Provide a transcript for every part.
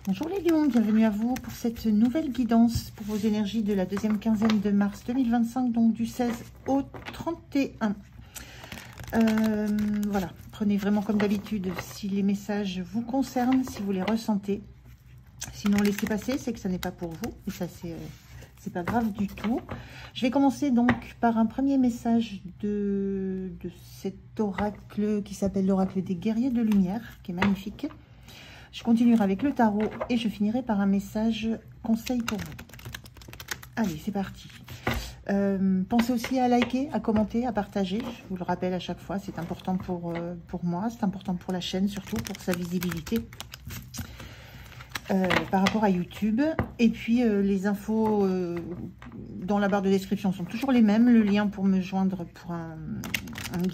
Bonjour les lions, bienvenue à vous pour cette nouvelle guidance pour vos énergies de la deuxième quinzaine de mars 2025, donc du 16 au 31. Voilà, prenez vraiment comme d'habitude si les messages vous concernent, si vous les ressentez. Sinon, laissez passer, c'est que ça n'est pas pour vous, et ça c'est pas grave du tout. Je vais commencer donc par un premier message de cet oracle qui s'appelle l'oracle des guerriers de lumière, qui est magnifique. Je continuerai avec le tarot et je finirai par un message conseil pour vous. Allez, c'est parti. Pensez aussi à liker, à commenter, à partager. Je vous le rappelle à chaque fois, c'est important pour moi, c'est important pour la chaîne, surtout pour sa visibilité par rapport à YouTube. Et puis, les infos dans la barre de description sont toujours les mêmes. Le lien pour me joindre pour une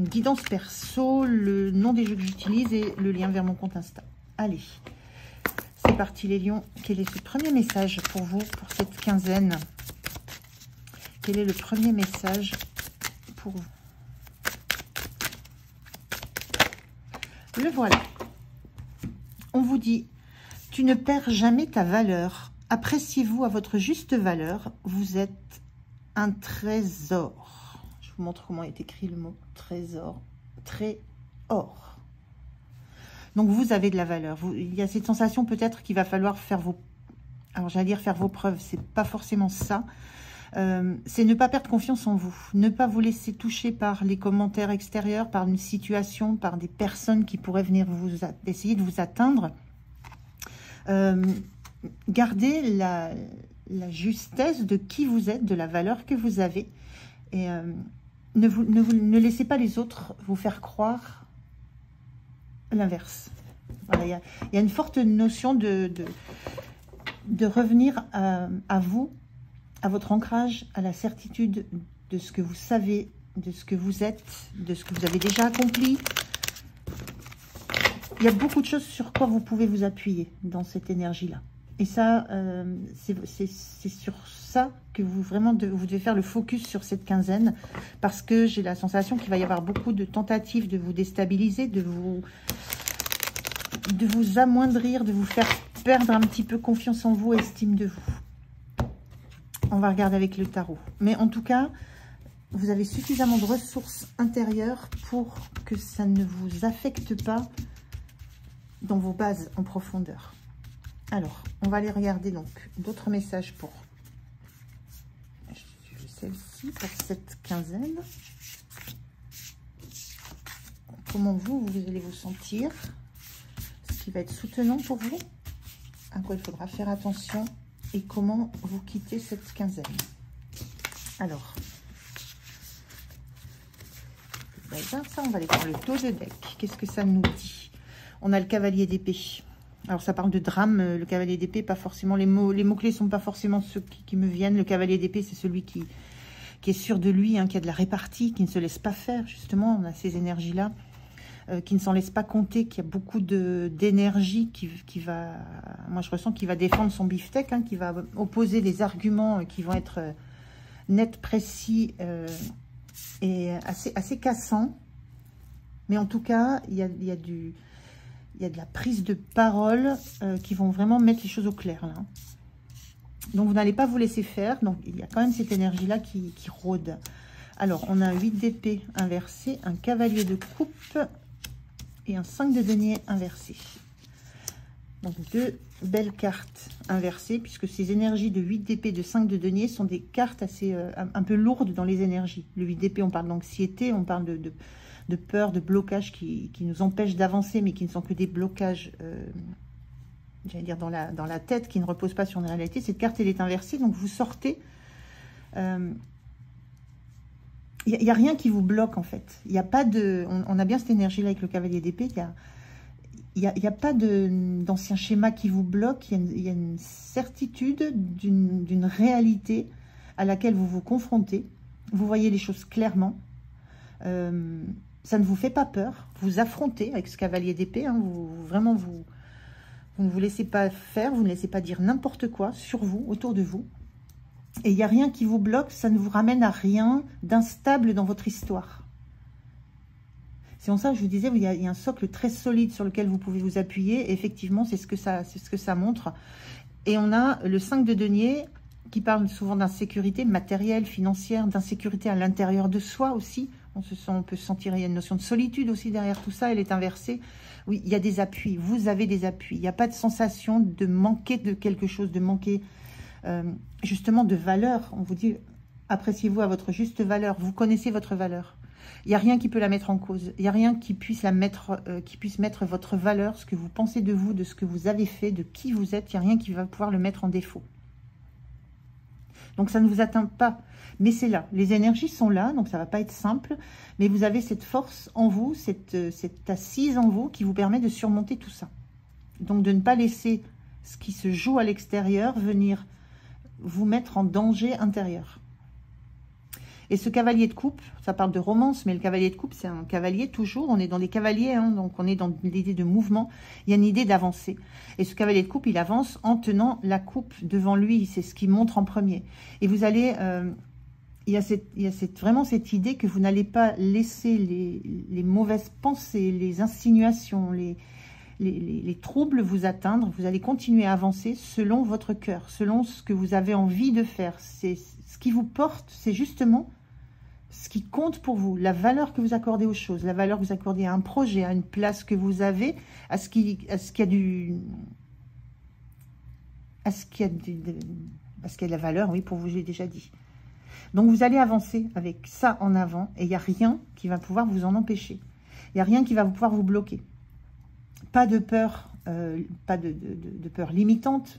guidance perso, le nom des jeux que j'utilise et le lien vers mon compte Insta. Allez, c'est parti les lions. Quel est ce premier message pour vous, pour cette quinzaine? Quel est le premier message pour vous? Le voilà. On vous dit, tu ne perds jamais ta valeur. Appréciez-vous à votre juste valeur. Vous êtes un trésor. Je vous montre comment est écrit le mot trésor. Trésor. Donc vous avez de la valeur. Il y a cette sensation peut-être qu'il va falloir faire vos... Alors j'allais dire faire vos preuves. C'est pas forcément ça. C'est ne pas perdre confiance en vous. Ne pas vous laisser toucher par les commentaires extérieurs, par une situation, par des personnes qui pourraient venir essayer de vous atteindre. Gardez la justesse de qui vous êtes, de la valeur que vous avez. Et ne laissez pas les autres vous faire croire l'inverse. Voilà, il y a une forte notion de revenir à vous, à votre ancrage, à la certitude de ce que vous savez, de ce que vous êtes, de ce que vous avez déjà accompli. Il y a beaucoup de choses sur quoi vous pouvez vous appuyer dans cette énergie-là. Et ça, c'est sur ça que vous devez faire le focus sur cette quinzaine. Parce que j'ai la sensation qu'il va y avoir beaucoup de tentatives de vous déstabiliser, de vous amoindrir, de vous faire perdre un petit peu confiance en vous, estime de vous. On va regarder avec le tarot. Mais en tout cas, vous avez suffisamment de ressources intérieures pour que ça ne vous affecte pas dans vos bases en profondeur. Alors, on va aller regarder donc d'autres messages pour celle-ci, pour cette quinzaine. Comment vous allez vous sentir? Ce qui va être soutenant pour vous, à quoi il faudra faire attention et comment vous quittez cette quinzaine. Alors, ça, on va aller prendre le dos de deck. Qu'est-ce que ça nous dit? On a le cavalier d'épée. Alors, ça parle de drame, le cavalier d'épée, pas forcément, les mots-clés sont pas forcément ceux qui me viennent. Le cavalier d'épée, c'est celui qui est sûr de lui, hein, qui a de la répartie, qui ne se laisse pas faire, justement. On a ces énergies-là, qui ne s'en laisse pas compter, qui a beaucoup d'énergie, qui va, moi je ressens qu'il va défendre son beefsteak, hein, qui va opposer des arguments qui vont être nets, précis et assez cassants. Mais en tout cas, il y a de la prise de parole qui vont vraiment mettre les choses au clair, là. Donc, vous n'allez pas vous laisser faire. Donc, il y a quand même cette énergie-là qui rôde. Alors, on a un 8 d'épée inversé, un cavalier de coupe et un 5 de denier inversé. Donc, deux belles cartes inversées, puisque ces énergies de 8 d'épée, de 5 de denier sont des cartes assez un peu lourdes dans les énergies. Le 8 d'épée, on parle d'anxiété, on parle de peur, de blocage qui nous empêchent d'avancer, mais qui ne sont que des blocages, j'allais dire, dans la tête, qui ne reposent pas sur une réalité. Cette carte, elle est inversée, donc vous sortez. Il n'y a rien qui vous bloque, en fait. Il n'y a pas de... On a bien cette énergie-là avec le cavalier d'épée. Il n'y a pas d'ancien schéma qui vous bloque. Il y a une certitude d'une réalité à laquelle vous vous confrontez. Vous voyez les choses clairement. Ça ne vous fait pas peur, vous affrontez avec ce cavalier d'épée, hein, vous ne vous laissez pas faire, vous ne laissez pas dire n'importe quoi sur vous, autour de vous. Et il n'y a rien qui vous bloque, ça ne vous ramène à rien d'instable dans votre histoire. C'est en ça que je vous disais, il y a un socle très solide sur lequel vous pouvez vous appuyer. Et effectivement, c'est ce que ça montre. Et on a le 5 de denier qui parle souvent d'insécurité matérielle, financière, d'insécurité à l'intérieur de soi aussi. On peut se sentir, il y a une notion de solitude aussi derrière tout ça, elle est inversée. Oui, il y a des appuis, vous avez des appuis. Il n'y a pas de sensation de manquer de quelque chose, de manquer justement de valeur. On vous dit, appréciez-vous à votre juste valeur, vous connaissez votre valeur. Il n'y a rien qui peut la mettre en cause, il n'y a rien qui puisse puisse mettre votre valeur, ce que vous pensez de vous, de ce que vous avez fait, de qui vous êtes, il n'y a rien qui va pouvoir le mettre en défaut. Donc ça ne vous atteint pas, mais c'est là. Les énergies sont là, donc ça ne va pas être simple, mais vous avez cette force en vous, cette assise en vous qui vous permet de surmonter tout ça. Donc de ne pas laisser ce qui se joue à l'extérieur venir vous mettre en danger intérieur. Et ce cavalier de coupe, ça parle de romance, mais le cavalier de coupe, c'est un cavalier toujours. On est dans les cavaliers, hein, donc on est dans l'idée de mouvement. Il y a une idée d'avancer. Et ce cavalier de coupe, il avance en tenant la coupe devant lui. C'est ce qui montre en premier. Et vous allez... il y a vraiment cette idée que vous n'allez pas laisser les mauvaises pensées, les insinuations, les troubles vous atteindre. Vous allez continuer à avancer selon votre cœur, selon ce que vous avez envie de faire. C'est ce qui vous porte, c'est justement ce qui compte pour vous, la valeur que vous accordez aux choses, la valeur que vous accordez à un projet, à une place que vous avez, à ce qu'il y a de la valeur, oui, pour vous, j'ai déjà dit. Donc vous allez avancer avec ça en avant et il n'y a rien qui va pouvoir vous en empêcher. Il n'y a rien qui va pouvoir vous bloquer. Pas de peur, pas de peur limitante,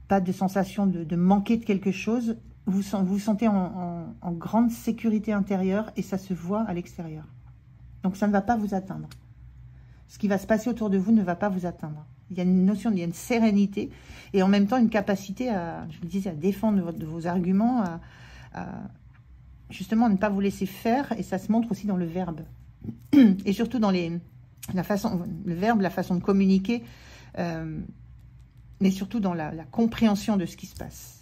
pas de sensation de manquer de quelque chose. Vous vous sentez en grande sécurité intérieure et ça se voit à l'extérieur. Donc ça ne va pas vous atteindre. Ce qui va se passer autour de vous ne va pas vous atteindre. Il y a une notion, il y a une sérénité et en même temps une capacité à, je vous le disais, à défendre vos arguments, justement à ne pas vous laisser faire, et ça se montre aussi dans le verbe. Et surtout dans le verbe, la façon de communiquer, mais surtout dans la compréhension de ce qui se passe.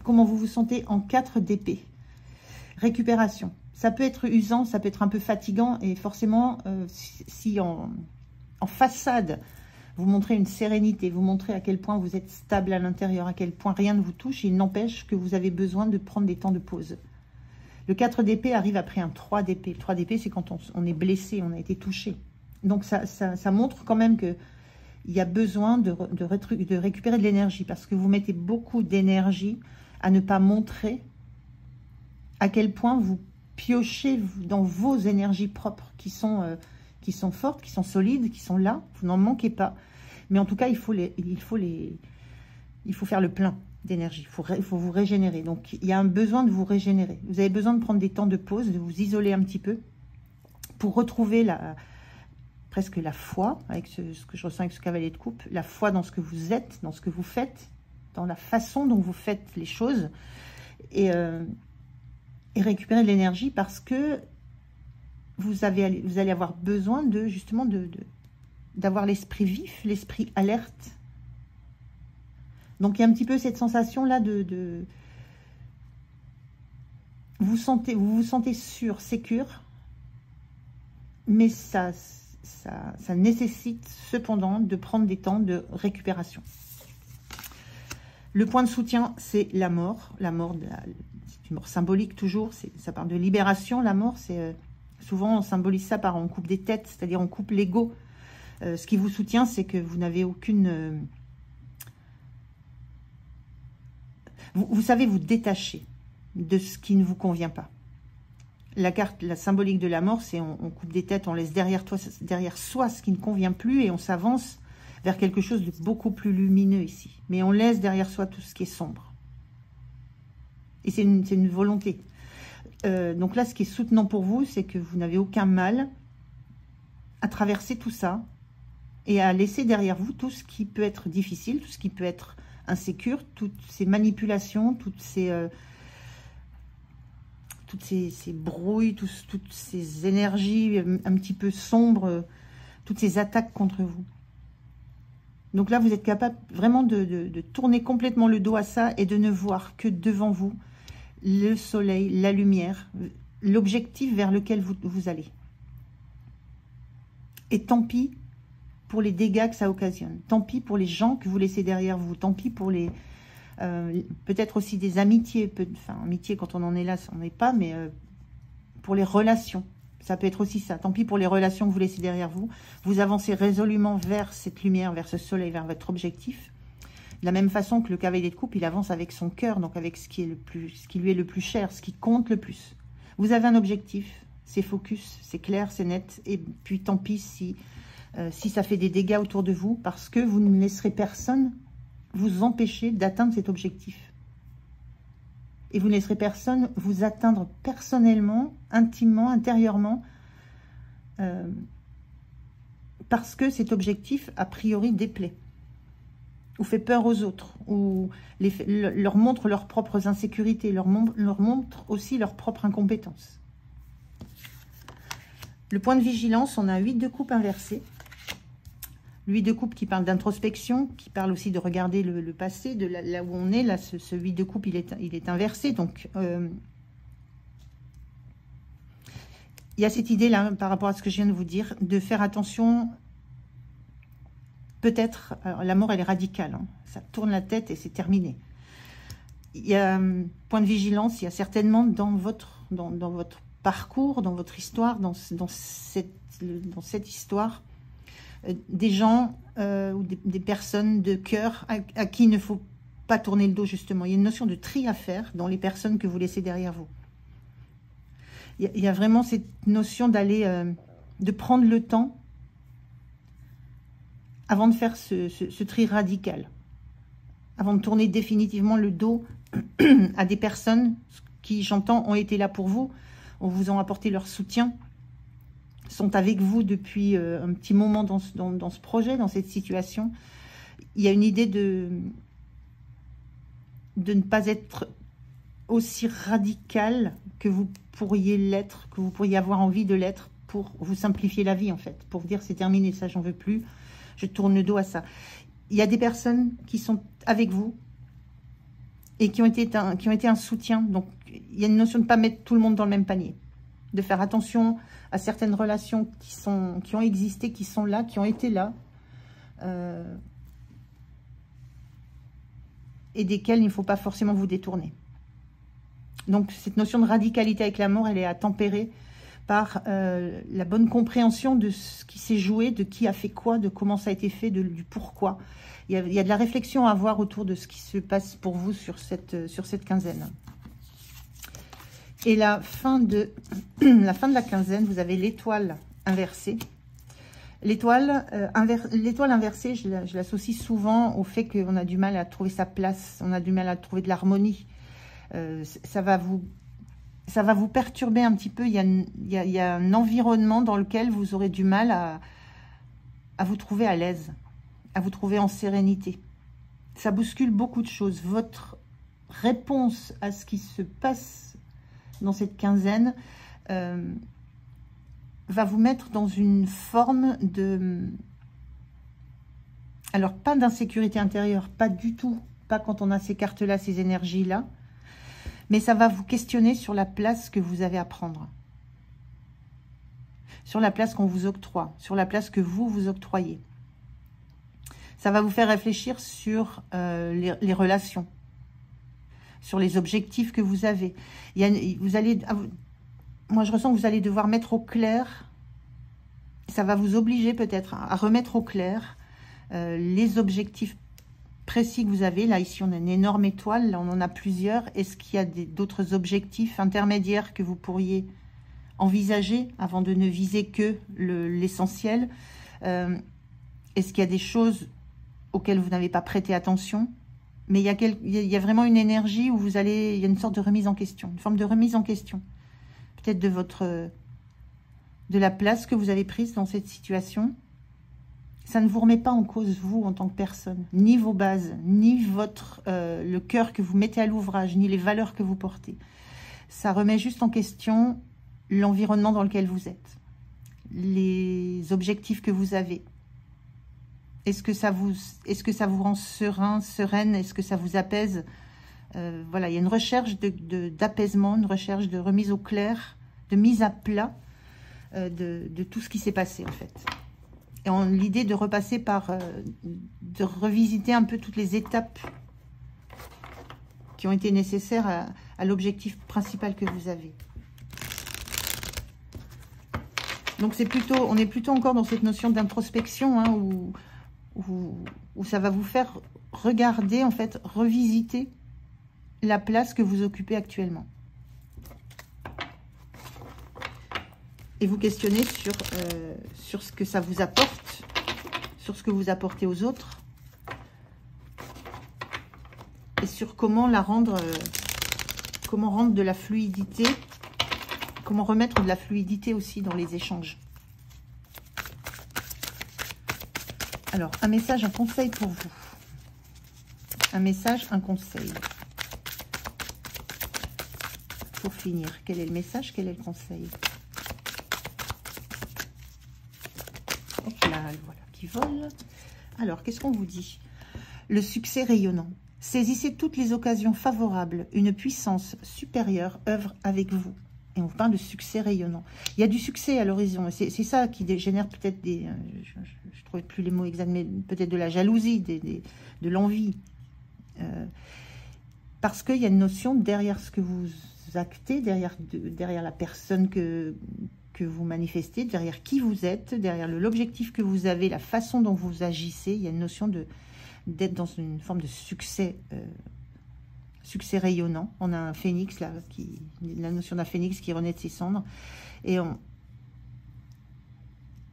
Comment vous vous sentez en 4 d'épée. Récupération. Ça peut être usant, ça peut être un peu fatigant, et forcément, si en façade, vous montrez une sérénité, vous montrez à quel point vous êtes stable à l'intérieur, à quel point rien ne vous touche, il n'empêche que vous avez besoin de prendre des temps de pause. Le 4 d'épée arrive après un 3 d'épée. Le 3 d'épée, c'est quand on est blessé, on a été touché. Donc ça montre quand même qu'il y a besoin de récupérer de l'énergie, parce que vous mettez beaucoup d'énergie à ne pas montrer à quel point vous piochez dans vos énergies propres qui sont fortes, qui sont solides, qui sont là. Vous n'en manquez pas. Mais en tout cas, il faut faire le plein d'énergie. Il faut vous régénérer. Donc, il y a un besoin de vous régénérer. Vous avez besoin de prendre des temps de pause, de vous isoler un petit peu pour retrouver presque la foi, avec ce que je ressens avec ce cavalier de coupe, la foi dans ce que vous êtes, dans ce que vous faites, dans la façon dont vous faites les choses, et récupérer de l'énergie, parce que vous allez avoir besoin justement d'avoir l'esprit vif, l'esprit alerte. Donc il y a un petit peu cette sensation là vous vous sentez sûr, sécure, mais ça nécessite cependant de prendre des temps de récupération. Le point de soutien, c'est la mort. La mort, c'est une mort symbolique toujours. Ça parle de libération. La mort, c'est souvent on symbolise ça par on coupe des têtes, c'est-à-dire on coupe l'ego. Ce qui vous soutient, c'est que vous n'avez aucune... Vous savez vous détacher de ce qui ne vous convient pas. La carte, la symbolique de la mort, c'est on coupe des têtes, on laisse derrière soi ce qui ne convient plus et on s'avance vers quelque chose de beaucoup plus lumineux ici. Mais on laisse derrière soi tout ce qui est sombre. Et c'est une volonté. Donc là, ce qui est soutenant pour vous, c'est que vous n'avez aucun mal à traverser tout ça et à laisser derrière vous tout ce qui peut être difficile, tout ce qui peut être insécure, toutes ces manipulations, toutes ces brouilles, toutes ces énergies un petit peu sombres, toutes ces attaques contre vous. Donc là, vous êtes capable vraiment de tourner complètement le dos à ça et de ne voir que devant vous le soleil, la lumière, l'objectif vers lequel vous allez. Et tant pis pour les dégâts que ça occasionne. Tant pis pour les gens que vous laissez derrière vous. Tant pis pour les... peut-être aussi des amitiés. Enfin, amitié, quand on en est là, ça n'en est pas, mais pour les relations. Ça peut être aussi ça. Tant pis pour les relations que vous laissez derrière vous. Vous avancez résolument vers cette lumière, vers ce soleil, vers votre objectif. De la même façon que le cavalier de coupe, il avance avec son cœur, donc avec ce qui lui est le plus cher, ce qui compte le plus. Vous avez un objectif, c'est focus, c'est clair, c'est net. Et puis tant pis si ça fait des dégâts autour de vous, parce que vous ne laisserez personne vous empêcher d'atteindre cet objectif. Et vous ne laisserez personne vous atteindre personnellement, intimement, intérieurement, parce que cet objectif, a priori, déplaît, ou fait peur aux autres, ou leur montre leurs propres insécurités, leur montre aussi leur propre incompétence. Le point de vigilance, on a 8 de coupe inversé. Le 8 de coupe qui parle d'introspection, qui parle aussi de regarder le passé, de là où on est. Là, ce 8 de coupe, il est inversé. Donc, il y a cette idée-là, par rapport à ce que je viens de vous dire, de faire attention. Peut-être, la mort, elle est radicale. Hein, ça tourne la tête et c'est terminé. Il y a point de vigilance, il y a certainement dans votre parcours, dans votre histoire, dans cette histoire, des gens ou des personnes de cœur à qui il ne faut pas tourner le dos, justement. Il y a une notion de tri à faire dans les personnes que vous laissez derrière vous. Il y a vraiment cette notion de prendre le temps avant de faire ce tri radical, avant de tourner définitivement le dos à des personnes qui, j'entends, ont été là pour vous, vous ont apporté leur soutien, sont avec vous depuis un petit moment dans ce projet, dans cette situation. Il y a une idée de ne pas être aussi radical que vous pourriez l'être, que vous pourriez avoir envie de l'être, pour vous simplifier la vie, en fait, pour vous dire c'est terminé, ça j'en veux plus, je tourne le dos à ça. Il y a des personnes qui sont avec vous et qui ont été un soutien. Donc, il y a une notion de ne pas mettre tout le monde dans le même panier, de faire attention à certaines relations qui ont existé, qui sont là, qui ont été là, et desquelles il ne faut pas forcément vous détourner. Donc, cette notion de radicalité avec l'amour, elle est à tempérer par la bonne compréhension de ce qui s'est joué, de qui a fait quoi, de comment ça a été fait, du pourquoi. Il y a de la réflexion à avoir autour de ce qui se passe pour vous sur cette quinzaine. Et la fin de la quinzaine, vous avez l'étoile inversée. L'étoile inversée, je l'associe souvent au fait qu'on a du mal à trouver sa place, on a du mal à trouver de l'harmonie. Ça va vous perturber un petit peu. Il y a un environnement dans lequel vous aurez du mal à vous trouver à l'aise, à vous trouver en sérénité. Ça bouscule beaucoup de choses. Votre réponse à ce qui se passe dans cette quinzaine va vous mettre dans une forme de... Alors, pas d'insécurité intérieure, pas du tout, pas quand on a ces cartes-là, ces énergies-là, mais ça va vous questionner sur la place que vous avez à prendre, sur la place qu'on vous octroie, sur la place que vous octroyez. Ça va vous faire réfléchir sur les relations, sur les objectifs que vous avez. Moi, je ressens que vous allez devoir mettre au clair, ça va vous obliger peut-être à remettre au clair les objectifs précis que vous avez. Là, ici, on a une énorme étoile, là, on en a plusieurs. Est-ce qu'il y a d'autres objectifs intermédiaires que vous pourriez envisager avant de ne viser que l'essentiel? Est-ce qu'il y a des choses auxquelles vous n'avez pas prêté attention? Mais il y a vraiment une énergie où il y a une sorte de remise en question, une forme de remise en question. Peut-être de la place que vous avez prise dans cette situation. Ça ne vous remet pas en cause, vous, en tant que personne, ni vos bases, ni le cœur que vous mettez à l'ouvrage, ni les valeurs que vous portez. Ça remet juste en question l'environnement dans lequel vous êtes, les objectifs que vous avez. Est-ce que ça vous rend serein, sereine? Est-ce que ça vous apaise? Voilà, il y a une recherche d'apaisement, une recherche de remise au clair de mise à plat de tout ce qui s'est passé en fait. Et l'idée de repasser par, de revisiter un peu toutes les étapes qui ont été nécessaires à l'objectif principal que vous avez. Donc c'est plutôt, on est plutôt encore dans cette notion d'introspection, hein, où ça va vous faire regarder, en fait, revisiter la place que vous occupez actuellement. Et vous questionner sur ce que ça vous apporte, sur ce que vous apportez aux autres, et sur comment la rendre, comment rendre de la fluidité, comment remettre de la fluidité aussi dans les échanges. Alors, un message, un conseil pour vous. Un message, un conseil. Pour finir, quel est le message, quel est le conseil? Hop là, voilà, qui vole. Alors, qu'est-ce qu'on vous dit? Le succès rayonnant. Saisissez toutes les occasions favorables. Une puissance supérieure œuvre avec vous. Et on parle de succès rayonnant. Il y a du succès à l'horizon. C'est ça qui génère peut-être des... je ne trouve plus les mots exacts, mais peut-être de la jalousie, de l'envie. Parce qu'il y a une notion derrière ce que vous actez, derrière la personne que vous manifestez, derrière qui vous êtes, derrière l'objectif que vous avez, la façon dont vous agissez. Il y a une notion d'être dans une forme de succès succès rayonnant. On a un phénix là, la notion d'un phénix qui renaît de ses cendres. Et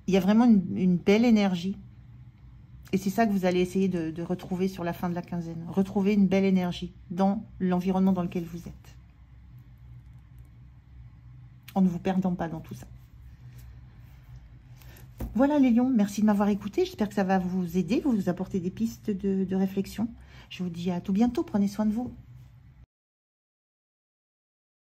il y a vraiment une belle énergie. Et c'est ça que vous allez essayer de retrouver sur la fin de la quinzaine. Retrouver une belle énergie dans l'environnement dans lequel vous êtes. En ne vous perdant pas dans tout ça. Voilà les lions, merci de m'avoir écouté. J'espère que ça va vous aider, vous apporter des pistes de réflexion. Je vous dis à tout bientôt, prenez soin de vous.